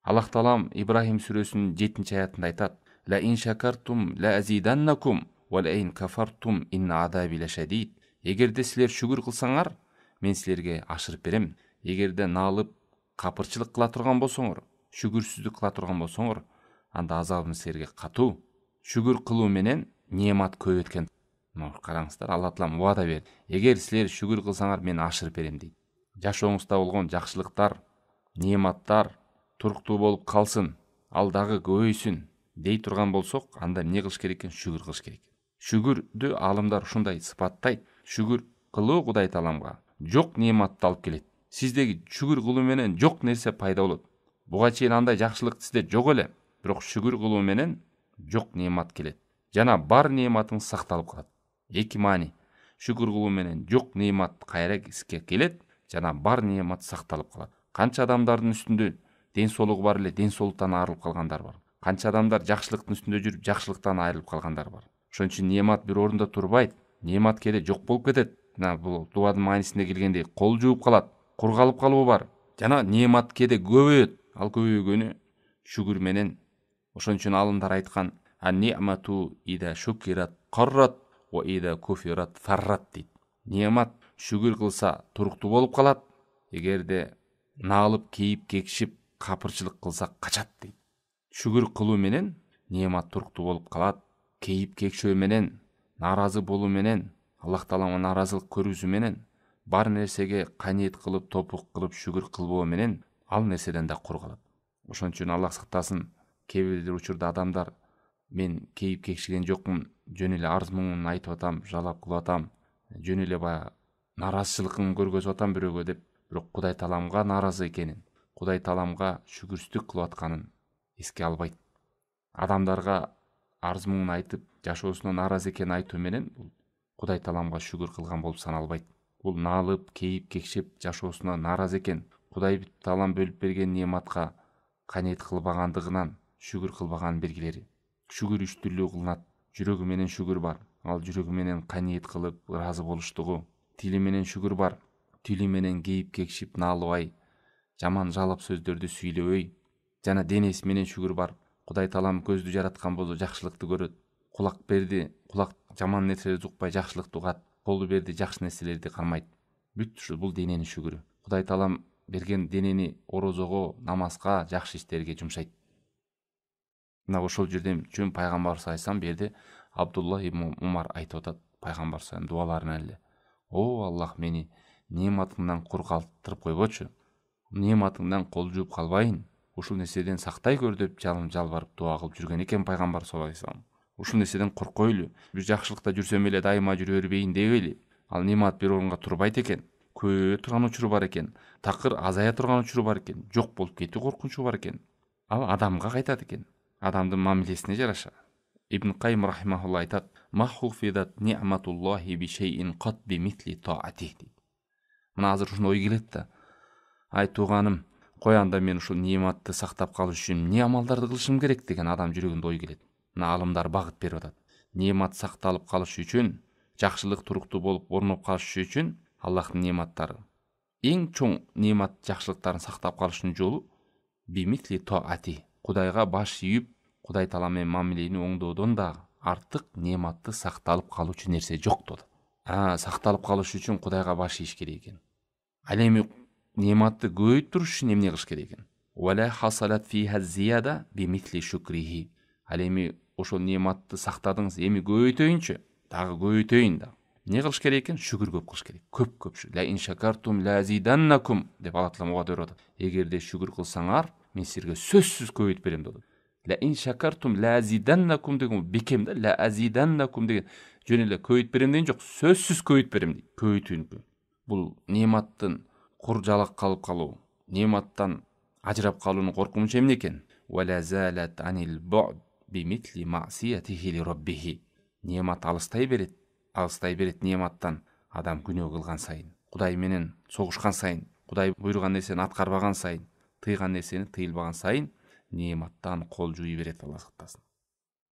Аллах Таалам Ибрахим сүресінің 7-ші аятында айтады: «Ла ин шакартум ла азиданнакум ва ла ин кафартум инна азаби лашадид». Егерде сілер шүгір қылсаңар, мен сілерге ашырып берем. Егерде налып қапырчылық қыла тұрған болсоңор, шүгүрсүздүк кыла турган болсоңор, анда азабым силерге катуу. Шүгүр кылуу менен неамат көп эткен. Караңыздар, Алла Таалам вада берди. Эгер силер шүгүр кылсаңар, мен ашырып берем дейт. Жашооңузда болгон жакшылыктар, неаматтар туруктуу болуп калсын, ал дагы көбөйсүн дей турган болсок, анда эмне кылыш керек экен? Шүгүр кылыш керек. Шүгүрдү алымдар ушундай сыпаттайт. Шүгүр кылуу Кудай Тааламга жок неаматты алып келет. Сиздеги шүгүр кылуу менен жок нерсе пайда болот. Буга чейин андай жакшылык сизде жок эле, бирок шүгүр кылуу менен жок неамат келет. Жана бар неаматың сакталып калат. Эки маани. Шүгүр кылуу менен жок неамат кайра сизге келет, жана бар неамат сакталып калат. Канча адамдардын үстүндө ден соолугу бар эле, ден соолуктан айрылып калгандар бар. Канча адамдар жакшылыктын үстүндө жүрүп, жакшылыктан айрылып калгандар бар. Ошон үчүн неамат бир орунда турбайт. Неамат кээде жок болуп кетет. Бул дубадын маанисинде келгенде кол жууп калат, кургалып калуу бар. Жана неамат кээде көбөйөт. Ал көбөйгөнү шүгүр менен. Ошон үчүн алымдар айткан: «Ан-ни'мату ида шукират қаррат ва ида куфират фаррат» дейт. Неамат шүгүр кылса туруктуу болуп калат, эгерде наалып, кейип, кекшип, капырчылык кылса качат дейт. Шүгүр кылуу менен неамат туруктуу болуп калат. Кейип, кекшөө менен, нааразы болуу менен, Аллах Таалага нааразылык көрүүсү менен, бар нерсеге каниет кылып, топук кылып, шүгүр кылбоо менен ал нерседен да кур калат. Ошон үчүн Аллах сактасын, кээ бир учурда адамдар: мен кейип кекшиген жокмун, жөн эле арыз муңун айтып атам, жалап кылып атам, жөн эле баягы нааразычылыгын көргөзүп атам бирөөгө деп, бирок Кудай Тааламга нааразы экенин, Кудай Тааламга шүгүрсүздүк кылып атканын эске албайт. Адамдарга арыз муңун айтып, жашоосуна нааразы экенин айтуу менен бул Кудай Тааламга шүгүр кылган болуп саналбайт. Бул наалып, кейип, кекшип, жашоосуна нааразы экен, Кудай Таалам бөлүп берген неаматка каниет кылбагандыгынан шүгүр кылбаганын белгилери. Шүгүр үч түрлүү кылынат. Жүрөгү менен шүгүр бар. Ал жүрөгү менен каниет кылып, ыраазы болуштугу. Тили менен шүгүр бар. Тили менен кейип, кекшип, наалыбай, жаман жалап сөздөрдү сүйлөбөй. Жана денеси менен шүгүр бар. Кудай Таалам көздү жараткан болду, жакшылыкты көрөт. Кулак берди, кулак жаман нерселерди укпай жакшылыкты угат. Колду берди, жакшы нерселерди кармайт. Бүт ушу бул дененин шүгүрү. Кудай Таалам берген денени орозого, намазга, жакшы иштерге жумшайт. Мына ошол жерден чөм пайгамбарыбыз алейхисалам берди Абдулла ибн Умар айтып атат пайгамбарыбыздын дуаларынан эле: «О Аллах, мени неаматыңдан кур калтырып койбочу. Неаматыңдан кол жууп калбайын. Ушул нерседен сактай көр» деп жалбарып дуа кылып жүргөн экен пайгамбар саллаллаху алейхи вассалам. Ушул нерседен коркойлу. Бир жакшылыкта жүрсөм эле дайыма жүрө бербейин дебейли. Ал неамат бир орунга турбайт экен. Көбөйө турган учуру бар экен. Такыр азая турган учуру бар экен. Жок болуп кетүү коркунучу бар экен. Ал адамга кайтат экен. Адамдын мамилесине жараша. Ибн Кайым рахимахулла айтат: «Ма хуфидат ни'матуллахи би шейин кат би мисли таатих». Мына азыр ушундай ой келет да: ай тууганым, кой анда мен ушул неаматты сактап калыш үчүн эмне амалдарды кылышым керек деген адам жүрөгүндө ой келет. Мына алымдар багыт берип атат. Неамат сакталып калыш үчүн, жакшылык туруктуу болуп орноп калыш үчүн Аллахтын неаматтары, эң чоң неамат жакшылыктарын сактап калыштын жолу би мисли таати. Кудайга баш ийип, Кудай Таалам менен мамилени оңдоодон да артык неаматты сакталып калуучу нерсе жок деді. Сакталып калыш үчүн Кудайга баш ийиш керек экен. Ал эми неаматты көбөйтүп туруш үчүн эмне кылыш керек экен? Вала хасалат фиха зияда би мисли шукрихи. Ал эми ошол неаматты сактадыңыз, эми көбөйтөйүнчү, дагы көбөйтөйүн да. Эмне кылыш керек экен? Шүгүр көп кылыш керек. Көп. Ла ин шакартум ла азиданнакум деп Алла Таалам ого берип атат. Эгерде шүгүр кылсаңар, мен силерге сөзсүз көбөйтүп берем dedi. Ла ин шакартум ла азиданнакум деген бекем да, ла азиданнакум деген жөн эле көбөйтүп берем деген жок, сөзсүз көбөйтүп берем дейт. Көбөйтүүнү. Бул неаматтын кур жалак калып калуу, неаматтан ажырап калуунун коркунучу эмне экен? Вала залат анил бу'д би мисли маъсиятихи ли раббихи. Неамат алыстай берет неаматтан адам күнөө кылган сайын, Кудай менен согушкан сайын, Кудай буйруган нерсени аткарбаган сайын, тыйган нерсени тыйылбаган сайын неаматтан кол жууй берет, Алла сактасын.